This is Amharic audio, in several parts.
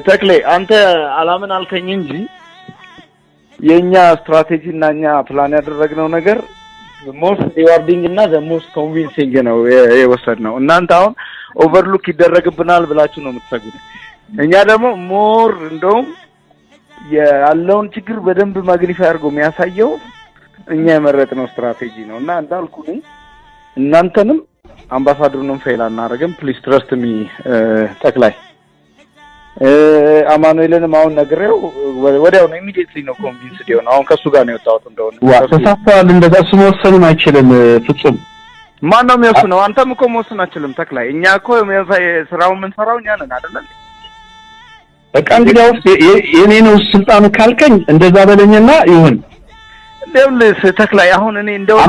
ተክሌ አንተ አላምን አልከኝ እንጂ የኛ ስትራቴጂና ኛ ፕላን ያደረግነው ነገር most rewarding እና the most convincing ነው የወሰድነው እናንተ አሁን ኦቨርሉክ ይደረግብናል ብላችሁ ነው የምትሰጉት እኛ ደግሞ ሞር እንደውም ያለውን ችግር በደንብ ማግኒፋይ አድርጎ የሚያሳየው እኛ የመረጥነው ስትራቴጂ ነውና እንዳልኩ እናንተንም አምባሳደሩንም ፌል አናረግም ፕሊዝ ትረስት ሚ ተክላይ አማኑኤልንም አሁን ነግሬው ወዲያው ነው ኢሚዲየትሊ ነው ኮንቪንስድ ይሆናል አሁን ከሱ ጋር ነው የወጣሁት እንደሆነ ተሳፋል እንደዛ ስሞሰንም አይችልም ፍጹም ማን ነው የሚወስነው አንተም እኮ መወሰን አትችልም ተክላይ እኛ እኮ ስራውን ምን ሰራው እኛ ነን አይደል በቃ እንግዲያው የኔ ነው ስልጣኑ ካልከኝ እንደዛ በለኝና ይሁን ደውልስ ተክላይ አሁን እኔ እንደው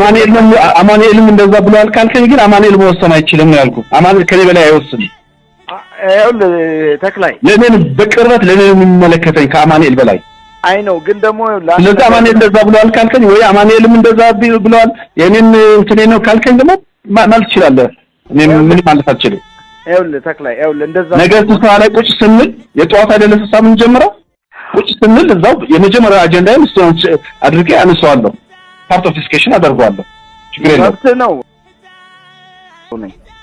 አማኑኤልም እንደዛ ብሏል ካልከኝ ግን አማኑኤል መወሰን አይችልም ነው ያልኩት አማኑኤል ከኔ በላይ አይወስንም ተክላይ ለምን በቅርበት ለምን የሚመለከተኝ ከአማኑኤል በላይ አይ ነው ግን ደግሞ ለዛ አማኑኤል እንደዛ ብሏል ካልከኝ ወይ አማኑኤልም እንደዛ ብሏል የኔን እንትኔ ነው ካልከኝ ደግሞ ማለት ይችላል እኔ ምን ማለት አልችልም ተክላይ እንደዛ ነገር ተስፋ ላይ ቁጭ ስንል የጧት አይደለም ተሳምን ጀምረው ቁጭ ስንል እዛው የመጀመሪያ አጀንዳዬን እሱን አድርጌ አነሳዋለሁ ፓርት ኦፍ ዲስከሽን አደርጋለሁ ችግር የለም ነው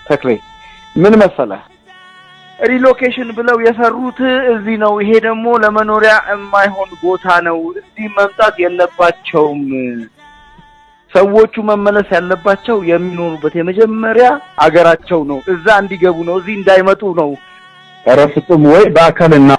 ተክላይ ምን መሰለህ ሪሎኬሽን ብለው የሰሩት እዚህ ነው ይሄ ደግሞ ለመኖሪያ የማይሆን ቦታ ነው እዚህ መምጣት የለባቸውም ሰዎቹ መመለስ ያለባቸው የሚኖሩበት የመጀመሪያ አገራቸው ነው እዛ እንዲገቡ ነው እዚህ እንዳይመጡ ነው ተረፍጥም ወይ በአካልና